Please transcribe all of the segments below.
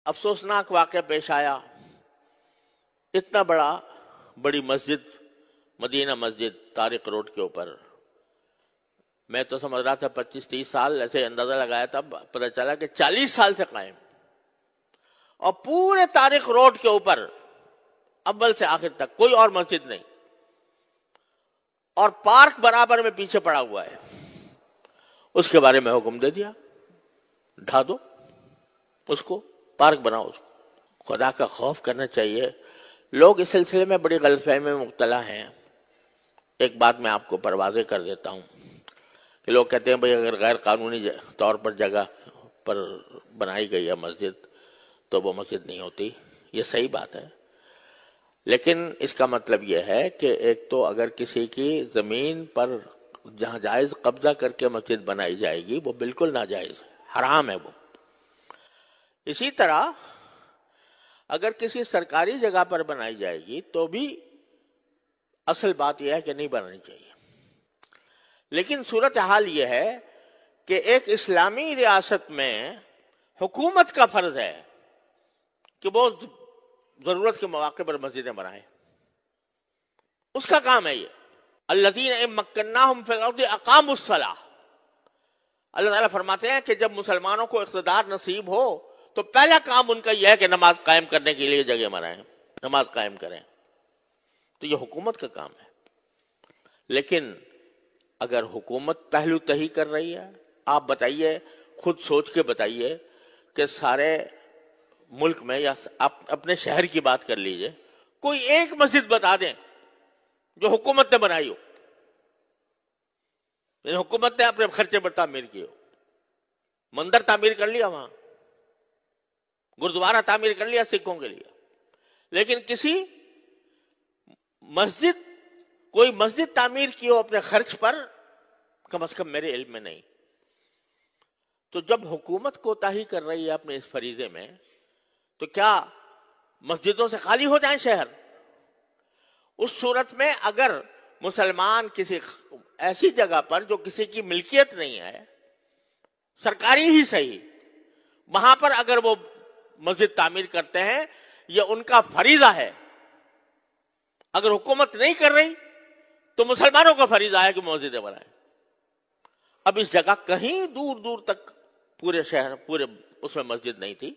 افسوسناک واقعہ پیش آیا. اتنا بڑی مسجد، مدینہ مسجد طارق روڈ کے اوپر، میں تو سمجھ رہا تھا 25-30 سال، ایسے اندازہ لگایا تھا، پتہ چلا کہ 40 سال سے قائم. اور پورے طارق روڈ کے اوپر اول سے آخر تک کوئی اور مسجد نہیں، اور پارک برابر میں پیچھے پڑا ہوا ہے. اس کے بارے میں حکم دے دیا، ڈھا دو اس کو، پارک بناؤ اس کو. خدا کا خوف کرنا چاہیے. لوگ اس سلسلے میں بڑی غلط فہمی میں مبتلا ہیں. ایک بات میں آپ کو پروازیں کر دیتا ہوں کہ لوگ کہتے ہیں بھئی اگر غیر قانونی طور پر جگہ پر بنائی گئی ہے مسجد تو وہ مسجد نہیں ہوتی. یہ صحیح بات ہے، لیکن اس کا مطلب یہ ہے کہ ایک تو اگر کسی کی زمین پر جہاں جائز قبضہ کر کے مسجد بنائی جائے گی وہ بالکل ناجائز ہے، حرام ہے وہ. اسی طرح اگر کسی سرکاری جگہ پر بنائی جائے گی تو بھی اصل بات یہ ہے کہ نہیں بنانی چاہیے. لیکن صورتحال یہ ہے کہ ایک اسلامی ریاست میں حکومت کا فرض ہے کہ وہ ضرورت کے مواقع پر مسجدیں بنائیں. اس کا کام ہے یہ. الذین ان مکناہم فی الارض اقاموا الصلاۃ. اللہ تعالیٰ فرماتے ہیں کہ جب مسلمانوں کو اقتدار نصیب ہو تو پہلا کام ان کا یہ ہے کہ نماز قائم کرنے کے لیے جگہ بنائیں، نماز قائم کریں. تو یہ حکومت کا کام ہے. لیکن اگر حکومت پہلو تہی کر رہی ہے، آپ بتائیے، خود سوچ کے بتائیے کہ سارے ملک میں یا اپنے شہر کی بات کر لیجئے، کوئی ایک مسجد بتا دیں جو حکومت نے بنائی ہو، یعنی حکومت نے اپنے خرچے پر تعمیر کی ہو. مندر تعمیر کر لیا، وہاں گردوارہ تعمیر کر لیا سکھوں کے لیے، لیکن کسی مسجد، کوئی مسجد تعمیر کی ہو اپنے خرچ پر، کم از کم میرے علم میں نہیں. تو جب حکومت کوتاہی کر رہی ہے اپنے اس فریضے میں تو کیا مسجدوں سے خالی ہو جائیں شہر؟ اس صورت میں اگر مسلمان کسی ایسی جگہ پر جو کسی کی ملکیت نہیں ہے، سرکاری ہی صحیح، وہاں پر اگر وہ مسجد تعمیر کرتے ہیں، یہ ان کا فریضہ ہے. اگر حکومت نہیں کر رہی تو مسلمانوں کا فریضہ ہے کہ مسجدیں بنائیں. اب اس جگہ کہیں دور دور تک پورے شہر، پورے اس میں مسجد نہیں تھی،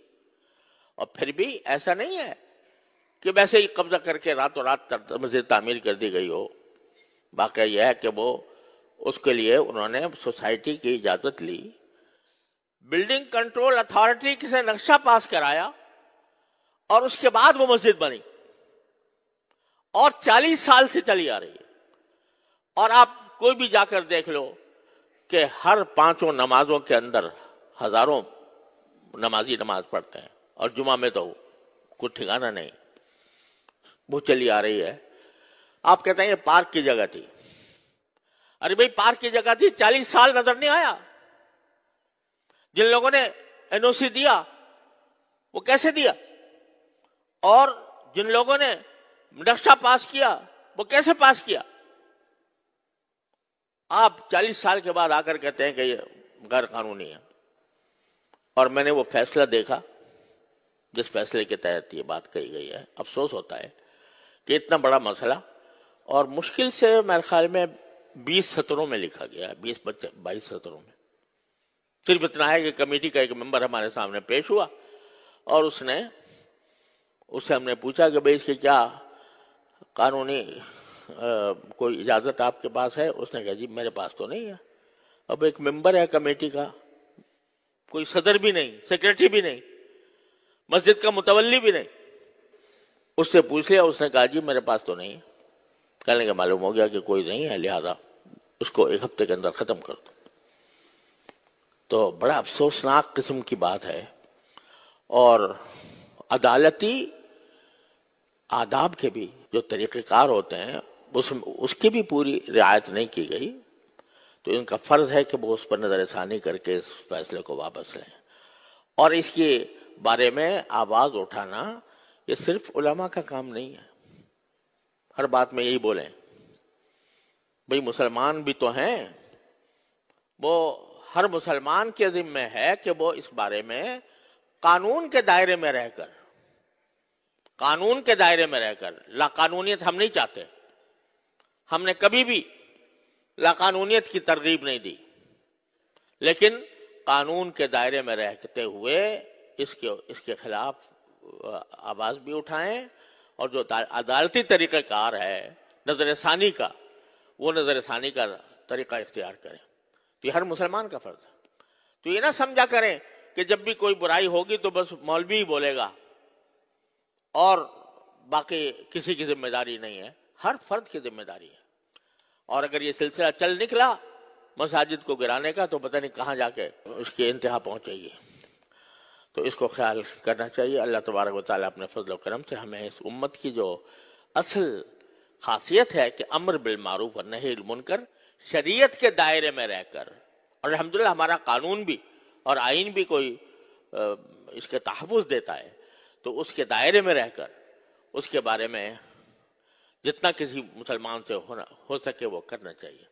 اور پھر بھی ایسا نہیں ہے کہ ویسے ہی قبضہ کر کے راتوں رات مسجد تعمیر کر دی گئی ہو. واقعہ یہ ہے کہ وہ اس کے لیے انہوں نے سوسائٹی کی اجازت لی، بلڈنگ کنٹرول اتھارٹی سے نقشہ پاس کرایا، اور اس کے بعد وہ مسجد بنی، اور 40 سال سے چلی آ رہی ہے. اور آپ کوئی بھی جا کر دیکھ لو کہ ہر 5 نمازوں کے اندر ہزاروں نمازی نماز پڑھتے ہیں، اور جمعہ میں تو کوئی ٹھکانہ نہیں، وہ چلی آ رہی ہے. آپ کہتے ہیں یہ پارک کی جگہ تھی. ارے بھائی پارک کی جگہ تھی، 40 سال نظر نہیں آیا. جن لوگوں نے این او سی دیا وہ کیسے دیا، اور جن لوگوں نے نقشہ پاس کیا وہ کیسے پاس کیا؟ آپ 40 سال کے بعد آ کر کہتے ہیں کہ یہ غیر قانونی ہے. اور میں نے وہ فیصلہ دیکھا جس فیصلے کے تحت یہ بات کہی گئی ہے. افسوس ہوتا ہے کہ اتنا بڑا مسئلہ، اور مشکل سے میرے خیال میں 20 سطروں میں لکھا گیا ہے، 22 سطروں میں. صرف اتنا ہے کہ کمیٹی کا ایک ممبر ہمارے سامنے پیش ہوا، اور اس سے ہم نے پوچھا کہ بھئی اس کی کیا قانونی کوئی اجازت آپ کے پاس ہے؟ اس نے کہا جی میرے پاس تو نہیں ہے. اب ایک ممبر ہے کمیٹی کا، کوئی صدر بھی نہیں، سیکریٹری بھی نہیں، مسجد کا متولی بھی نہیں. اس سے پوچھ لیا، اس نے کہا جی میرے پاس تو نہیں ہے. کہنے کا معلوم ہو گیا کہ کوئی نہیں ہے، لہذا اس کو 1 ہفتے کے اندر ختم کر دو. تو بڑا افسوسناک قسم کی بات ہے. اور عدالتی آداب کے بھی جو طریقہ کار ہوتے ہیں اس کی بھی پوری رعایت نہیں کی گئی. تو ان کا فرض ہے کہ وہ اس پر نظر ثانی کر کے اس فیصلے کو واپس لیں. اور اس کے بارے میں آواز اٹھانا یہ صرف علماء کا کام نہیں ہے. ہر بات میں یہی بولیں بھئی مسلمان بھی تو ہیں، وہ ہر مسلمان کے ذمہ ہے کہ وہ اس بارے میں قانون کے دائرے میں رہ کر، لا قانونیت ہم نہیں چاہتے. ہم نے کبھی بھی لا قانونیت کی ترغیب نہیں دی، لیکن قانون کے دائرے میں رہتے ہوئے اس کے خلاف آواز بھی اٹھائیں، اور جو عدالتی طریقہ کار ہے نظر ثانی کا، وہ نظر ثانی کا طریقہ اختیار کریں. تو یہ ہر مسلمان کا فرض ہے. تو یہ نہ سمجھا کریں کہ جب بھی کوئی برائی ہوگی تو بس مولوی ہی بولے گا اور باقی کسی کی ذمہ داری نہیں ہے. ہر فرد کی ذمہ داری ہے. اور اگر یہ سلسلہ چل نکلا مساجد کو گرانے کا تو پتہ نہیں کہاں جا کے اس کی انتہا پہنچے گی. تو اس کو خیال کرنا چاہیے. اللہ تبارک و تعالیٰ اپنے فضل و کرم سے ہمیں اس امت کی جو اصل خاصیت ہے کہ امر بالمعروف اور نہی المنکر شریعت کے دائرے میں رہ کر، اور الحمدللہ ہمارا قانون بھی اور آئین بھی کوئی اس کے تحفظ دیتا ہے، تو اس کے دائرے میں رہ کر اس کے بارے میں جتنا کسی مسلمان سے ہو سکے وہ کرنا چاہیے.